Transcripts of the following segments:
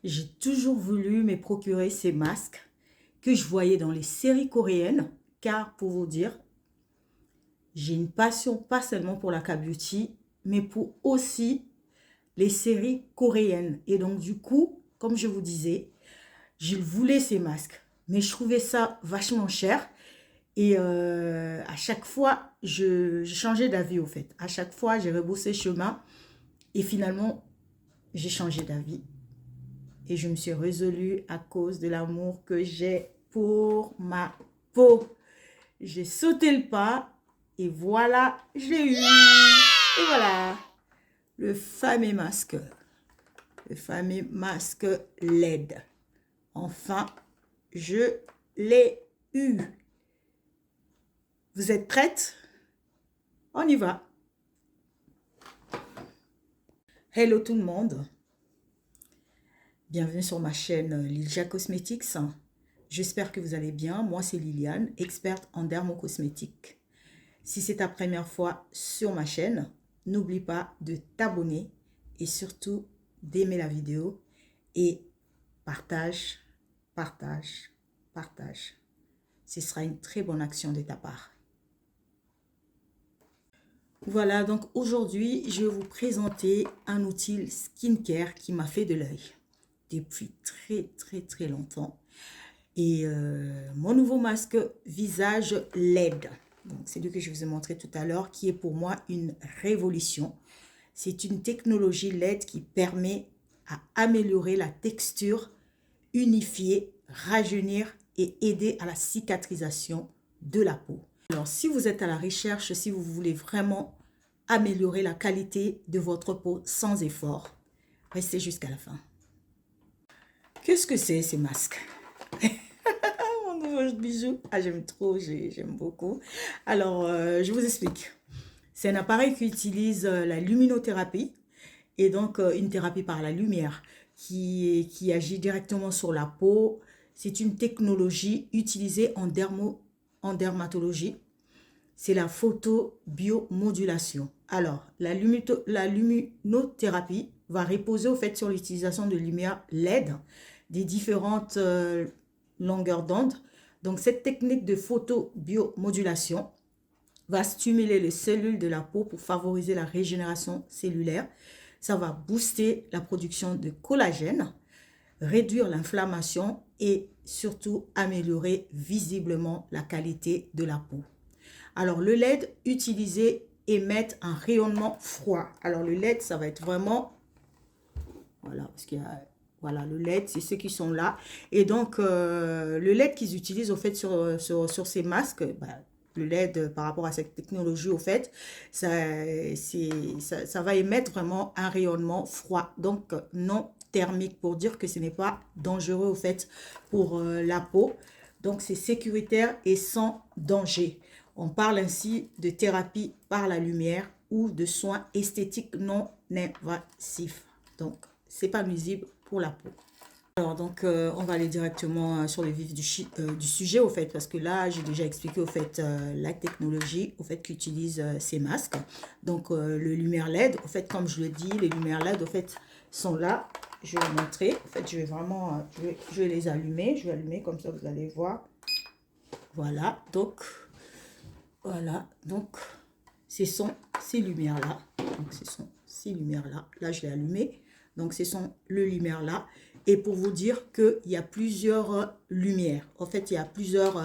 J'ai toujours voulu me procurer ces masques que je voyais dans les séries coréennes, car pour vous dire, j'ai une passion pas seulement pour la K-beauty, mais pour aussi les séries coréennes. Et donc du coup, comme je vous disais, je voulais ces masques, mais je trouvais ça vachement cher. Et à chaque fois, je changeais d'avis au fait. À chaque fois, j'ai rebroussé chemin et finalement, j'ai changé d'avis. Et je me suis résolue à cause de l'amour que j'ai pour ma peau. J'ai sauté le pas et voilà, j'ai eu. Et voilà, le fameux masque. Le fameux masque LED. Enfin, je l'ai eu. Vous êtes prêtes? On y va. Hello tout le monde. Bienvenue sur ma chaîne Lilia Cosmetics. J'espère que vous allez bien. Moi, c'est Liliane, experte en dermocosmétique. Si c'est ta première fois sur ma chaîne, n'oublie pas de t'abonner et surtout d'aimer la vidéo et partage, partage, partage. Ce sera une très bonne action de ta part. Voilà, donc aujourd'hui, je vais vous présenter un outil skincare qui m'a fait de l'œil depuis très longtemps. Et mon nouveau masque visage LED, c'est lui que je vous ai montré tout à l'heure, qui est pour moi une révolution. C'est une technologie LED qui permet à améliorer la texture, unifier, rajeunir et aider à la cicatrisation de la peau. Alors, si vous êtes à la recherche, si vous voulez vraiment améliorer la qualité de votre peau sans effort, restez jusqu'à la fin. Qu'est-ce que c'est ces masques? Mon nouveau bijou. Ah, j'aime trop, j'aime beaucoup. Alors, je vous explique. C'est un appareil qui utilise la luminothérapie et donc une thérapie par la lumière qui agit directement sur la peau. C'est une technologie utilisée en dermatologie. C'est la photobiomodulation. Alors, la luminothérapie va reposer au fait sur l'utilisation de lumière LED des différentes longueurs d'onde. Donc, cette technique de photobiomodulation va stimuler les cellules de la peau pour favoriser la régénération cellulaire. Ça va booster la production de collagène, réduire l'inflammation et surtout améliorer visiblement la qualité de la peau. Alors, le LED utilisé émet un rayonnement froid. Alors, le LED, ça va être vraiment... Voilà, parce qu'il y a... Voilà, le LED, c'est ceux qui sont là. Et donc, le LED qu'ils utilisent, au fait, sur ces masques, le LED, par rapport à cette technologie, au fait, ça va émettre vraiment un rayonnement froid. Donc, non thermique, pour dire que ce n'est pas dangereux, au fait, pour la peau. Donc, c'est sécuritaire et sans danger. On parle ainsi de thérapie par la lumière ou de soins esthétiques non invasifs. Donc, c'est pas nuisible pour la peau. Alors, donc, on va aller directement sur le vif du sujet, au fait, parce que là, j'ai déjà expliqué, au fait, la technologie, au fait, qu'utilisent ces masques. Donc, le lumière LED, au fait, comme je le dis, les lumières LED, au fait, sont là. Je vais vous montrer. En fait, je vais vraiment, je vais les allumer. Je vais allumer, comme ça, vous allez voir. Voilà, donc... Voilà, donc ce sont ces lumières-là. Donc ce sont ces lumières-là. Là, je l'ai allumé. Donc ce sont les lumières-là. Et pour vous dire qu'il y a plusieurs lumières. En fait, il y a plusieurs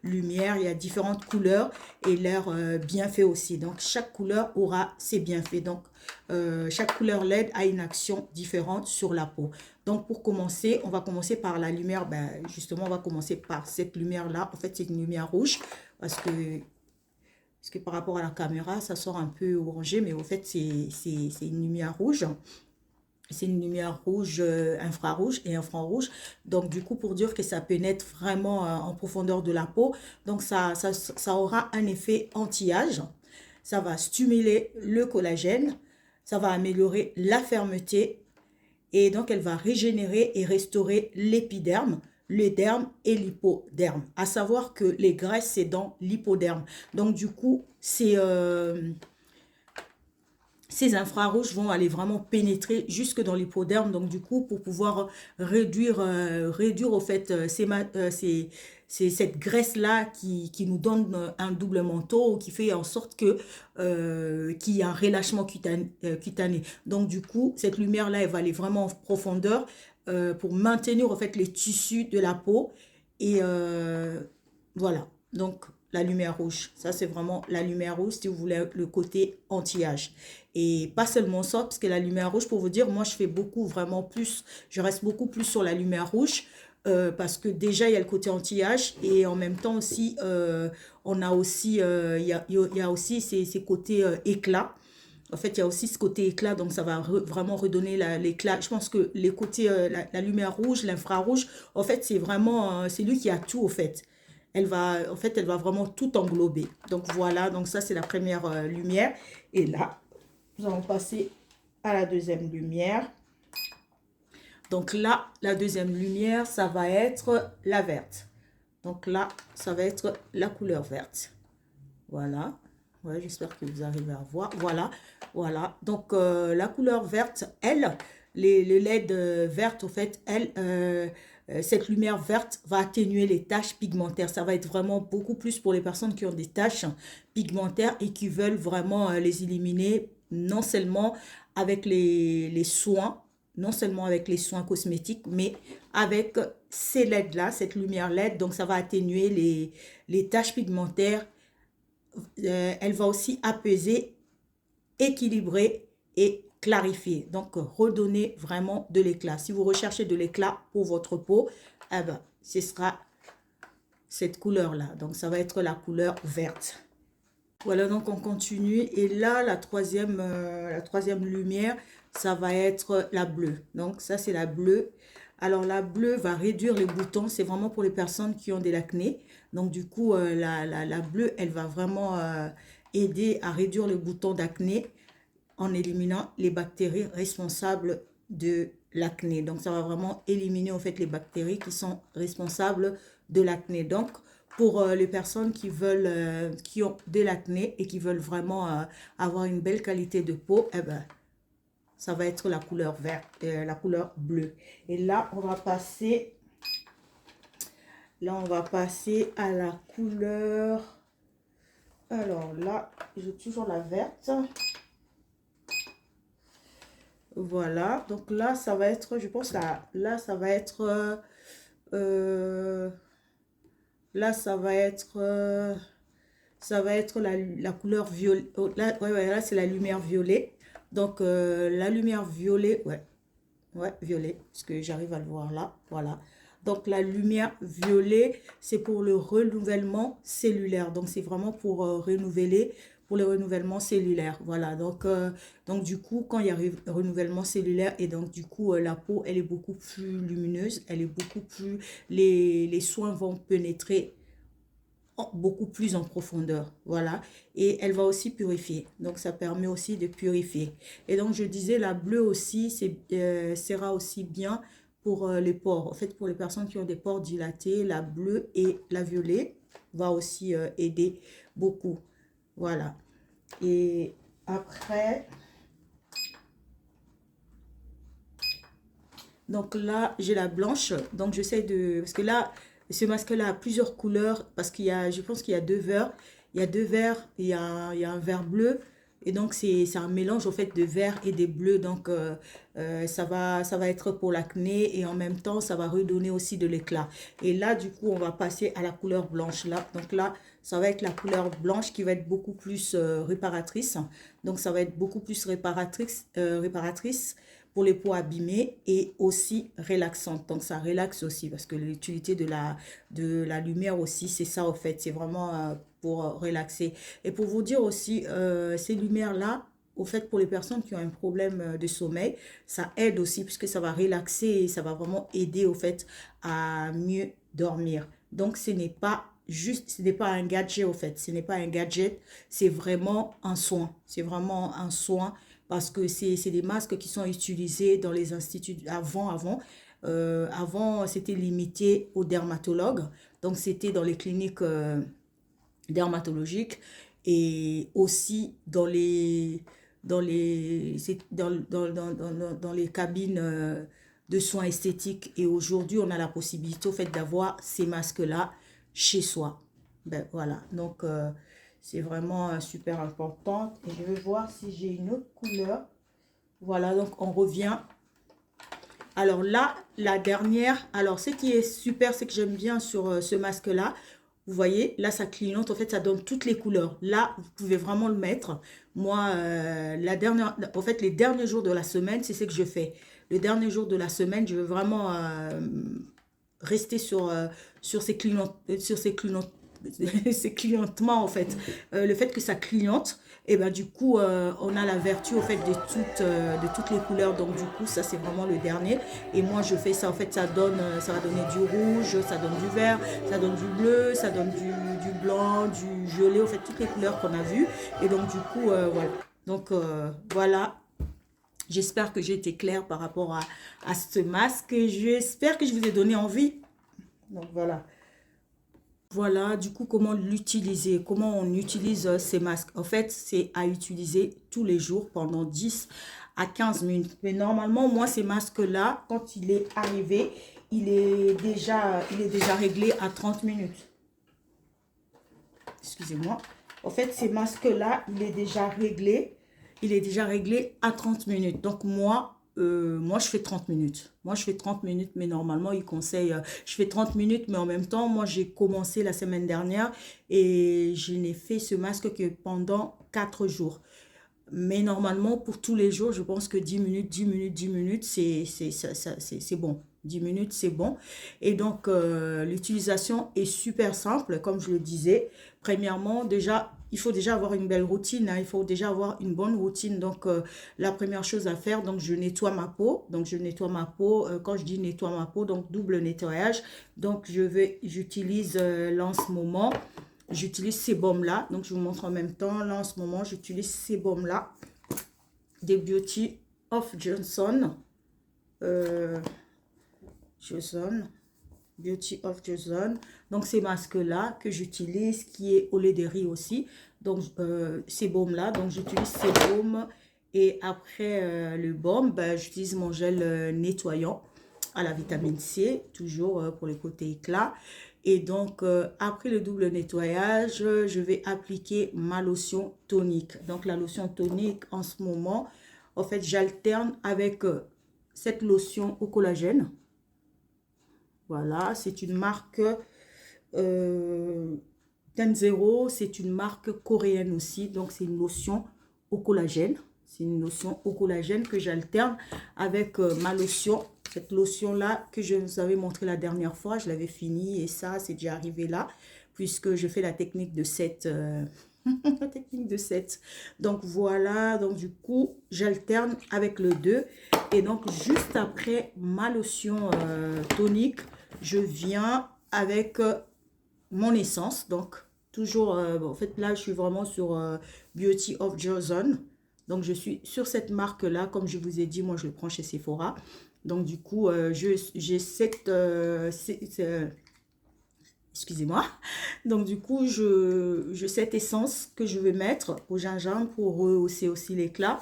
lumières. Il y a différentes couleurs et leurs bienfaits aussi. Donc chaque couleur aura ses bienfaits. Donc chaque couleur LED a une action différente sur la peau. Donc pour commencer, on va commencer par la lumière. Justement, on va commencer par cette lumière-là. En fait, c'est une lumière rouge parce que par rapport à la caméra, ça sort un peu orangé, mais au fait, c'est une lumière rouge. C'est une lumière rouge, infrarouge et infrarouge. Donc, du coup, pour dire que ça pénètre vraiment en profondeur de la peau, donc ça aura un effet anti-âge. Ça va stimuler le collagène, ça va améliorer la fermeté et donc elle va régénérer et restaurer l'épiderme, le derme et l'hypoderme. À savoir que les graisses, c'est dans l'hypoderme. Donc, du coup, c'est ces infrarouges vont aller vraiment pénétrer jusque dans l'hypoderme. Donc, du coup, pour pouvoir réduire au fait cette graisse-là qui nous donne un double manteau, qui fait en sorte que qu'il y a un relâchement cutané. Donc, du coup, cette lumière-là, elle va aller vraiment en profondeur pour maintenir en fait les tissus de la peau. Et voilà. Donc, la lumière rouge. Ça, c'est vraiment la lumière rouge si vous voulez le côté anti-âge. Et pas seulement ça, parce que la lumière rouge, pour vous dire, moi, je fais beaucoup, vraiment plus, je reste beaucoup plus sur la lumière rouge, parce que déjà, il y a le côté anti-âge, et en même temps aussi, on a aussi, il y a aussi ces côtés éclat. En fait, il y a aussi ce côté éclat, donc ça va vraiment redonner l'éclat. Je pense que les côtés, la lumière rouge, l'infrarouge, en fait, c'est vraiment, c'est lui qui a tout, au fait. En fait, elle va vraiment tout englober. Donc voilà, donc ça, c'est la première lumière. Et là, nous allons passer à la deuxième lumière. Donc là, la deuxième lumière, ça va être la verte. Donc là, ça va être la couleur verte. Voilà. Ouais, j'espère que vous arrivez à voir. Voilà, voilà. Donc, la couleur verte, elle, les LED vertes, au fait, elle, cette lumière verte va atténuer les taches pigmentaires. Ça va être vraiment beaucoup plus pour les personnes qui ont des taches pigmentaires et qui veulent vraiment les éliminer, non seulement avec les soins, non seulement avec les soins cosmétiques, mais avec ces LED-là, cette lumière LED. Donc, ça va atténuer les taches pigmentaires. Elle va aussi apaiser, équilibrer et clarifier. Donc, redonner vraiment de l'éclat. Si vous recherchez de l'éclat pour votre peau, eh ben, ce sera cette couleur-là. Donc, ça va être la couleur verte. Voilà, donc on continue. Et là, la troisième lumière, ça va être la bleue. Donc, ça, c'est la bleue. Alors, la bleue va réduire les boutons. C'est vraiment pour les personnes qui ont de l'acné. Donc, du coup, la bleue, elle va vraiment aider à réduire les boutons d'acné en éliminant les bactéries responsables de l'acné. Donc, ça va vraiment éliminer en fait les bactéries qui sont responsables de l'acné. Donc, pour les personnes qui veulent, qui ont de l'acné et qui veulent vraiment avoir une belle qualité de peau, eh ben, ça va être la couleur verte, la couleur bleue. Et là, on va passer à la couleur. Alors là, j'ai toujours la verte. Voilà, donc là, ça va être, je pense, là ça va être, là, ça va être la couleur violet. Oh, là, ouais, là, c'est la lumière violet. Donc, la lumière violet, ouais, violet, parce que j'arrive à le voir là, voilà. Donc, la lumière violet, c'est pour le renouvellement cellulaire. Donc, c'est vraiment pour renouveler, pour le renouvellement cellulaire. Voilà, donc du coup, quand il y a renouvellement cellulaire, et donc du coup, la peau, elle est beaucoup plus lumineuse, elle est beaucoup plus, les soins vont pénétrer beaucoup plus en profondeur, voilà, et elle va aussi purifier, donc ça permet aussi de purifier. Et donc je disais, la bleue aussi, sera aussi bien pour les pores. En fait, pour les personnes qui ont des pores dilatés, la bleue et la violet va aussi aider beaucoup, voilà. Et après, donc là, j'ai la blanche. Donc, j'essaie de... Parce que là, ce masque-là a plusieurs couleurs. Parce qu'il y a, je pense qu'il y a deux verts. Il y a deux verts, il y a un vert bleu. Et donc, c'est un mélange, en fait, de vert et de bleu. Donc, ça va être pour l'acné. Et en même temps, ça va redonner aussi de l'éclat. Et là, du coup, on va passer à la couleur blanche. Là. Donc là, ça va être la couleur blanche qui va être beaucoup plus réparatrice. Donc, ça va être beaucoup plus réparatrice pour les peaux abîmées et aussi relaxante. Donc, ça relaxe aussi parce que l'utilité de la lumière aussi, c'est ça, en fait. C'est vraiment pour relaxer. Et pour vous dire aussi, ces lumières-là, au fait, pour les personnes qui ont un problème de sommeil, ça aide aussi puisque ça va relaxer et ça va vraiment aider, au fait, à mieux dormir. Donc, ce n'est pas juste, ce n'est pas un gadget, au fait. Ce n'est pas un gadget, c'est vraiment un soin. C'est vraiment un soin parce que c'est des masques qui sont utilisés dans les instituts avant c'était limité aux dermatologues, donc c'était dans les cliniques dermatologiques et aussi dans les cabines de soins esthétiques. Et aujourd'hui, on a la possibilité au fait d'avoir ces masques-là chez soi. Ben voilà, donc c'est vraiment super important. Et je vais voir si j'ai une autre couleur. Voilà, donc on revient. Alors là, la dernière, alors ce qui est super, c'est que j'aime bien sur ce masque-là, vous voyez, là ça clignote, en fait ça donne toutes les couleurs. Là, vous pouvez vraiment le mettre. Moi, en fait, les derniers jours de la semaine, c'est ce que je fais. Le dernier jour de la semaine, je veux vraiment rester sur ces ces clignotements en fait. Le fait que ça clignote, et ben du coup on a la vertu au fait de toutes les couleurs. Donc du coup ça c'est vraiment le dernier. Et moi je fais ça en fait, ça va donner du rouge, ça donne du vert, ça donne du bleu, ça donne du blanc, du violet, en fait toutes les couleurs qu'on a vues. Et donc du coup voilà. Donc voilà. J'espère que j'ai été claire par rapport à ce masque. J'espère que je vous ai donné envie. Donc voilà. Voilà, du coup, comment l'utiliser, comment on utilise ces masques. En fait, c'est à utiliser tous les jours pendant 10 à 15 minutes. Mais normalement, moi, ces masques-là, quand il est arrivé, il est déjà réglé à 30 minutes. Excusez-moi. En fait, ces masques-là, il est déjà réglé. Il est déjà réglé à 30 minutes. Donc, moi, je fais 30 minutes. Moi, je fais 30 minutes, mais normalement, il conseille... je fais 30 minutes, mais en même temps, moi, j'ai commencé la semaine dernière et je n'ai fait ce masque que pendant 4 jours. Mais normalement, pour tous les jours, je pense que 10 minutes, 10 minutes, 10 minutes, c'est bon. 10 minutes, c'est bon. Et donc, l'utilisation est super simple, comme je le disais. Premièrement, déjà, il faut déjà avoir une belle routine, hein. Il faut déjà avoir une bonne routine. Donc, la première chose à faire, donc je nettoie ma peau. Donc, je nettoie ma peau. Quand je dis nettoie ma peau, donc double nettoyage. Donc, j'utilise là en ce moment... J'utilise ces baumes-là. Donc, je vous montre en même temps. Là, en ce moment, j'utilise ces baumes-là. Des Beauty of Johnson. Beauty of Johnson. Donc, ces masques-là que j'utilise, qui est au lait de riz aussi. Donc, ces baumes-là. Donc, j'utilise ces baumes. Et après le baume, ben, j'utilise mon gel nettoyant à la vitamine C, toujours pour le côté éclat. Et donc, après le double nettoyage, je vais appliquer ma lotion tonique. Donc, la lotion tonique, en ce moment, en fait, j'alterne avec cette lotion au collagène. Voilà, c'est une marque Tenzero. C'est une marque coréenne aussi. Donc, c'est une lotion au collagène. C'est une lotion au collagène que j'alterne avec ma lotion. Cette lotion-là que je vous avais montré la dernière fois, je l'avais fini et ça, c'est déjà arrivé là, puisque je fais la technique de 7. La technique de 7. Donc voilà, donc du coup, j'alterne avec le 2. Et donc, juste après ma lotion tonique, je viens avec mon essence. Donc, toujours, en fait, là, je suis vraiment sur Beauty of Johnson. Donc, je suis sur cette marque-là. Comme je vous ai dit, moi, je le prends chez Sephora. Donc, du coup, j'ai excusez-moi. Donc, du coup, j'ai cette essence que je vais mettre au gingembre pour rehausser aussi l'éclat.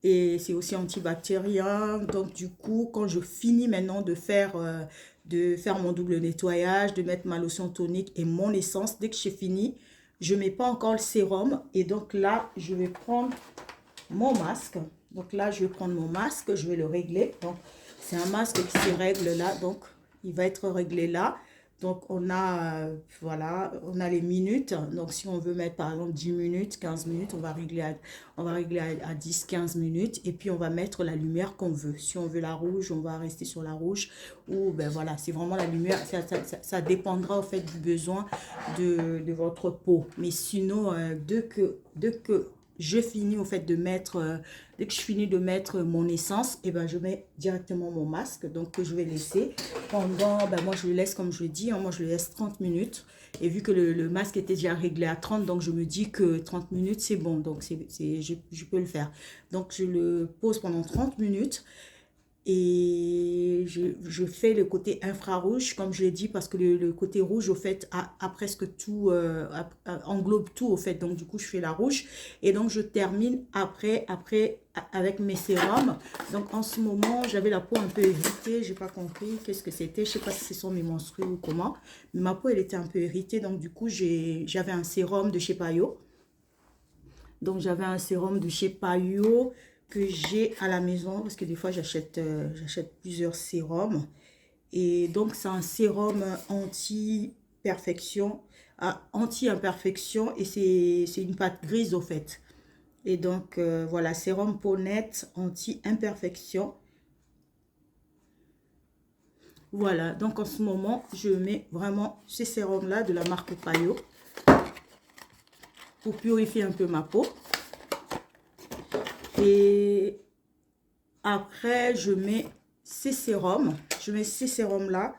Et c'est aussi antibactérien. Donc, du coup, quand je finis maintenant de faire mon double nettoyage, de mettre ma lotion tonique et mon essence, dès que j'ai fini, je ne mets pas encore le sérum. Et donc là, je vais prendre mon masque. Donc là, je vais prendre mon masque, je vais le régler. Donc, c'est un masque qui se règle là, donc il va être réglé là. Donc, voilà, on a les minutes. Donc, si on veut mettre par exemple 10 minutes, 15 minutes, on va régler à 10, 15 minutes. Et puis, on va mettre la lumière qu'on veut. Si on veut la rouge, on va rester sur la rouge. Ou, ben voilà, c'est vraiment la lumière. Ça dépendra, au fait, du besoin de votre peau. Mais sinon, dès que je finis au fait de mettre, dès que je finis de mettre mon essence, et ben je mets directement mon masque, donc que je vais laisser pendant, ben moi je le laisse comme je l'ai dit, hein, moi je le laisse 30 minutes. Et vu que le masque était déjà réglé à 30, donc je me dis que 30 minutes c'est bon, donc je peux le faire. Donc je le pose pendant 30 minutes. Et je fais le côté infrarouge, comme je l'ai dit, parce que le côté rouge, au fait, a presque tout, englobe tout, au fait. Donc, du coup, je fais la rouge. Et donc, je termine après avec mes sérums. Donc, en ce moment, j'avais la peau un peu irritée. J'ai pas compris qu'est-ce que c'était. Je sais pas si ce sont mes menstrues ou comment. Mais ma peau, elle était un peu irritée. Donc, du coup, j'avais un sérum de chez Payot. Donc, j'avais un sérum de chez Payot que j'ai à la maison parce que des fois, j'achète plusieurs sérums. Et donc, c'est un sérum anti-perfection, anti-imperfection et c'est une pâte grise au fait. Et donc, voilà, sérum peau nette anti-imperfection. Voilà, donc en ce moment, je mets vraiment ces sérums-là de la marque Payot pour purifier un peu ma peau. Et après, je mets ces sérums. Je mets ces sérums-là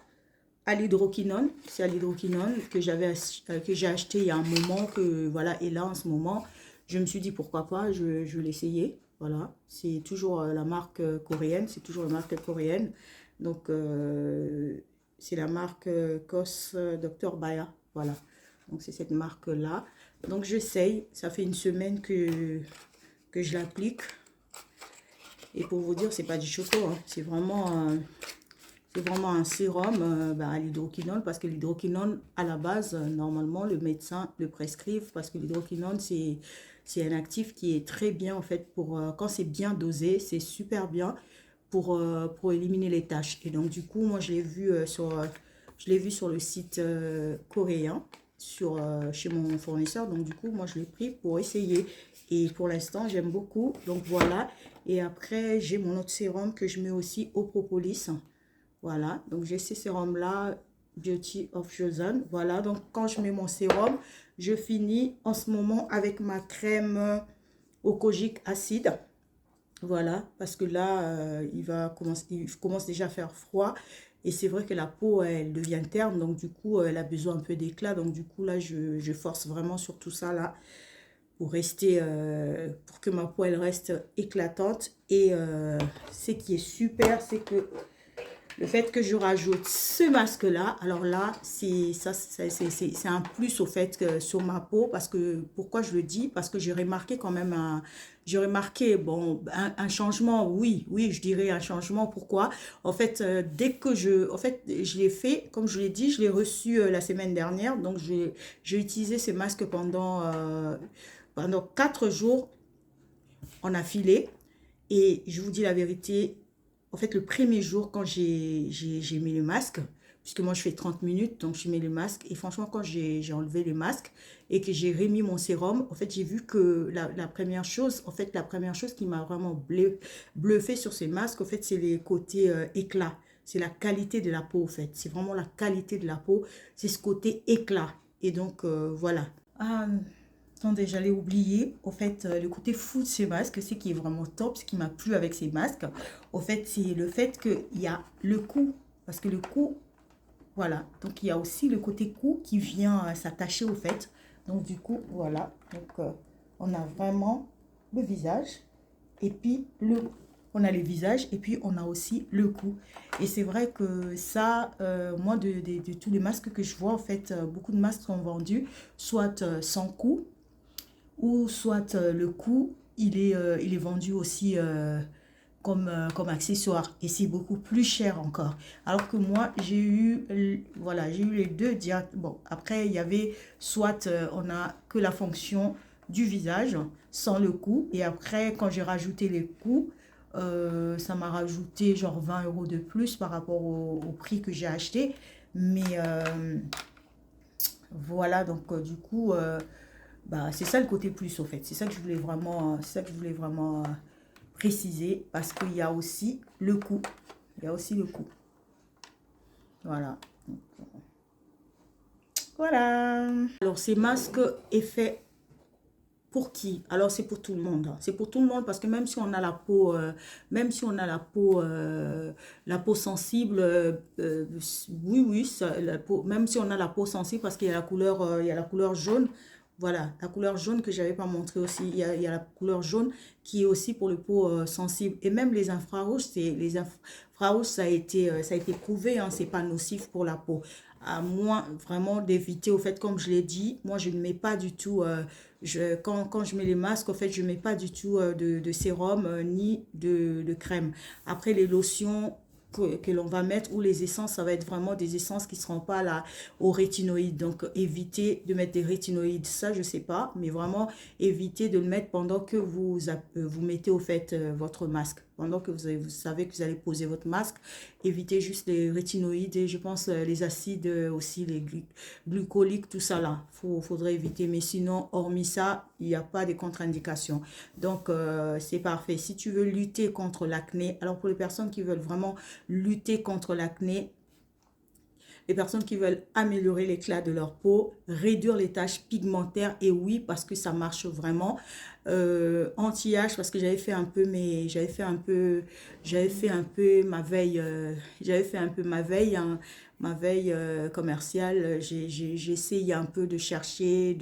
à l'hydroquinone. C'est à l'hydroquinone que j'ai acheté il y a un moment. Que, voilà, et là, en ce moment, je me suis dit pourquoi pas, je vais l'essayer. Voilà, c'est toujours la marque coréenne. C'est toujours la marque coréenne. Donc, c'est la marque COS Dr Baya. Voilà, donc c'est cette marque-là. Donc, j'essaye. Ça fait une semaine que je l'applique. Et pour vous dire, c'est pas du choco, hein. C'est vraiment un sérum à l'hydroquinone parce que l'hydroquinone, à la base, normalement, le médecin le prescrive parce que l'hydroquinone, c'est un actif qui est très bien, en fait, pour quand c'est bien dosé, c'est super bien pour éliminer les taches. Et donc, du coup, moi, je l'ai vu sur le site coréen, chez mon fournisseur. Donc, du coup, moi, je l'ai pris pour essayer. Et pour l'instant, j'aime beaucoup. Donc, voilà. Et après, j'ai mon autre sérum que je mets aussi au propolis. Voilà. Donc, j'ai ces sérums-là, Beauty of Chosen. Voilà. Donc, quand je mets mon sérum, je finis en ce moment avec ma crème au kojic acide. Voilà. Parce que là, il commence déjà à faire froid. Et c'est vrai que la peau, elle devient terne. Donc, du coup, elle a besoin un peu d'éclat. Donc, du coup, là, je force vraiment sur tout ça, là, pour pour que ma peau elle reste éclatante. Et ce qui est super, c'est que le fait que je rajoute ce masque là, alors là c'est un plus au fait que sur ma peau. Parce que pourquoi je le dis, parce que j'ai remarqué quand même bon, un changement. Oui, je dirais un changement. Pourquoi? En fait, dès que je l'ai fait, comme je l'ai dit, je l'ai reçu la semaine dernière. Donc j'ai utilisé ce masque pendant 4 jours en affilée. Et je vous dis la vérité, en fait, le premier jour, quand j'ai mis le masque, puisque moi je fais 30 minutes, donc je mets le masque. Et franchement, quand j'ai enlevé le masque et que j'ai remis mon sérum, en fait, j'ai vu que la première chose qui m'a vraiment bluffé sur ces masques, en fait, c'est les côtés éclat. C'est la qualité de la peau, en fait. C'est vraiment la qualité de la peau. C'est ce côté éclat. Et donc, voilà. Ah, attendez, j'allais oublier. Au fait, le côté fou de ces masques, ce qui est vraiment top, ce qui m'a plu avec ces masques, au fait, c'est le fait qu'il y a le cou. Parce que le cou, voilà. Donc, il y a aussi le côté cou qui vient s'attacher au fait. Donc, du coup, voilà. Donc, on a vraiment le visage. Et puis, on a le visage et puis on a aussi le cou. Et c'est vrai que ça, moi, de tous les masques que je vois, en fait, beaucoup de masques sont vendus, soit sans cou, ou soit le cou, il est vendu aussi comme accessoire. Et c'est beaucoup plus cher encore. Alors que moi, voilà, j'ai eu les deux direct. Bon, après, il y avait soit on a que la fonction du visage sans le cou. Et après, quand j'ai rajouté les coûts, ça m'a rajouté genre 20 € de plus par rapport au prix que j'ai acheté. Mais voilà, donc du coup, bah, c'est ça le côté plus au fait. C'est ça que je voulais vraiment, préciser parce qu'il y a aussi le coût. Il y a aussi le coût. Voilà. Donc, voilà. Alors, ces masques est fait pour qui? Alors, c'est pour tout le monde, hein. C'est pour tout le monde parce que même si on a la peau, la peau sensible, oui, la peau, même si on a la peau sensible parce qu'il y a la couleur jaune, Voilà, la couleur jaune que j'avais pas montré aussi. Il y a la couleur jaune qui est aussi pour le peau sensible. Et même les infrarouges, les infrarouges, ça a été prouvé, hein, c'est pas nocif pour la peau. À moins vraiment d'éviter, au fait, comme je l'ai dit, moi je ne mets pas du tout, quand je mets les masques, au fait, je mets pas du tout de sérum ni de crème. Après, les lotions que l'on va mettre ou les essences, ça va être vraiment des essences qui ne seront pas là aux rétinoïdes. Donc, évitez de mettre des rétinoïdes. Ça, je ne sais pas, mais vraiment, évitez de le mettre pendant que vous mettez au fait votre masque. Pendant que vous savez que vous allez poser votre masque, évitez juste les rétinoïdes et je pense les acides aussi, les glucoliques, tout ça là. Faudrait éviter. Mais sinon, hormis ça, il n'y a pas de contre-indications. Donc, c'est parfait. Si tu veux lutter contre l'acné, alors pour les personnes qui veulent vraiment lutter contre l'acné, les personnes qui veulent améliorer l'éclat de leur peau, réduire les taches pigmentaires, et oui, parce que ça marche vraiment. Anti-âge, parce que j'avais fait un peu ma veille, hein, ma veille commerciale. J'ai essayé un peu de chercher,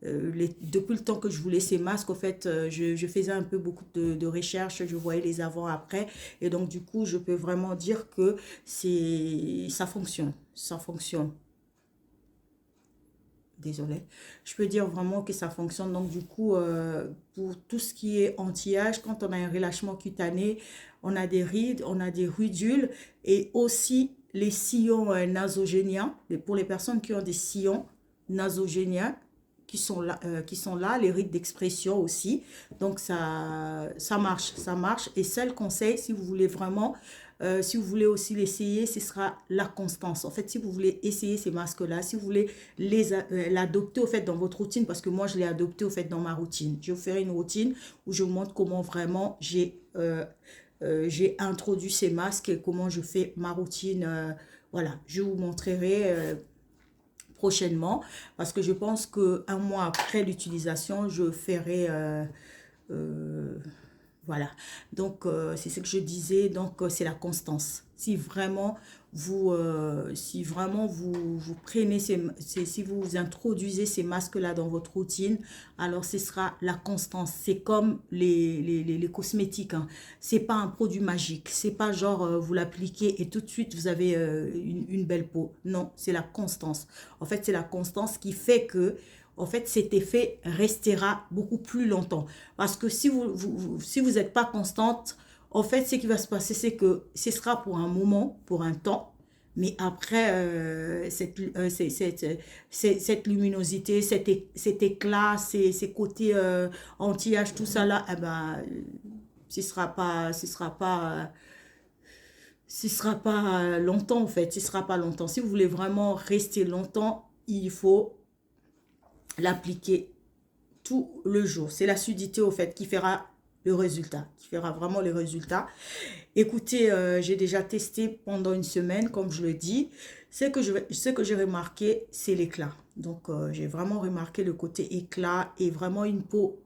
depuis le temps que je voulais ces masques, en fait, je faisais un peu beaucoup de recherches, je voyais les avant-après, et donc du coup, je peux vraiment dire que ça fonctionne, ça fonctionne. Désolée. Je peux dire vraiment que ça fonctionne. Donc, du coup, pour tout ce qui est anti-âge, quand on a un relâchement cutané, on a des rides, on a des rudules et aussi les sillons nasogéniens. Et pour les personnes qui ont des sillons nasogéniens, qui sont là, les rides d'expression aussi. Donc, ça marche, ça marche. Et seul conseil, si vous voulez vraiment si vous voulez aussi l'essayer, ce sera la constance. En fait, si vous voulez essayer ces masques-là, si vous voulez l'adopter au fait dans votre routine, parce que moi, je l'ai adopté au fait dans ma routine. Je vous ferai une routine où je vous montre comment vraiment j'ai introduit ces masques et comment je fais ma routine. Voilà, je vous montrerai prochainement parce que je pense qu'un mois après l'utilisation, je ferai... euh, voilà, donc c'est ce que je disais, donc c'est la constance. Si vraiment vous prenez si vous introduisez ces masques-là dans votre routine, alors ce sera la constance. C'est comme les cosmétiques, hein. C'est pas un produit magique. C'est pas genre vous l'appliquez et tout de suite vous avez une belle peau. Non, c'est la constance. En fait, c'est la constance qui fait que en fait, cet effet restera beaucoup plus longtemps. Parce que si vous n'êtes pas constante, en fait, ce qui va se passer, c'est que ce sera pour un moment, pour un temps, mais après, cette luminosité, cet éclat, ces côtés anti-âge, tout ça là, eh ben, ce sera pas longtemps en fait, ce sera pas longtemps. Si vous voulez vraiment rester longtemps, il faut l'appliquer tout le jour. C'est l'acidité au fait qui fera le résultat, qui fera vraiment le résultat. Écoutez, j'ai déjà testé pendant une semaine, comme je le dis. Ce que j'ai remarqué, c'est l'éclat. Donc, j'ai vraiment remarqué le côté éclat et vraiment une peau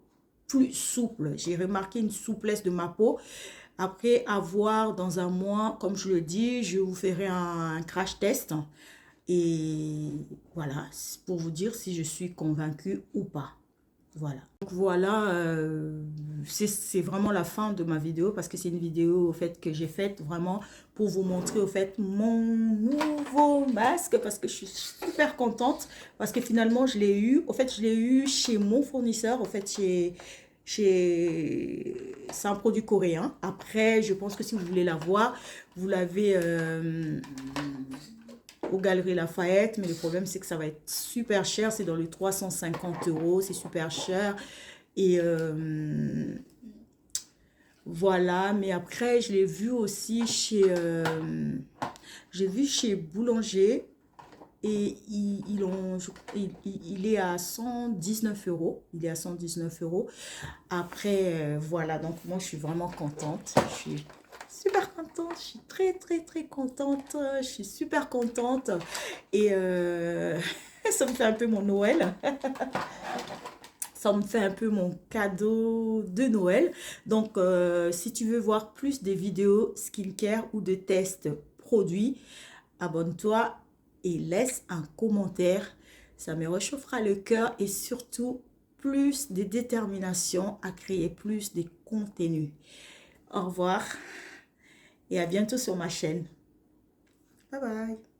plus souple. J'ai remarqué une souplesse de ma peau. Après avoir dans un mois, comme je le dis, je vous ferai un crash test. Et voilà, pour vous dire si je suis convaincue ou pas. Voilà. Donc voilà, c'est vraiment la fin de ma vidéo parce que c'est une vidéo au fait que j'ai faite vraiment pour vous montrer au fait mon nouveau masque parce que je suis super contente parce que finalement je l'ai eu. Au fait, je l'ai eu chez mon fournisseur, au fait c'est un produit coréen. Après, je pense que si vous voulez l'avoir, vous l'avez aux Galeries Lafayette, mais le problème c'est que ça va être super cher, c'est dans les 350 euros, c'est super cher. Et voilà, mais après je l'ai vu aussi j'ai vu chez Boulanger et il est à 119 euros. Il est à 119 euros. Après, voilà, donc moi je suis vraiment contente. Je suis super contente. Je suis très, très, très contente. Je suis super contente. Et ça me fait un peu mon Noël. Ça me fait un peu mon cadeau de Noël. Donc, si tu veux voir plus des vidéos skincare ou de tests produits, abonne-toi et laisse un commentaire Ça me réchauffera le cœur et surtout plus de détermination à créer plus de contenu. Au revoir et à bientôt sur ma chaîne. Bye bye.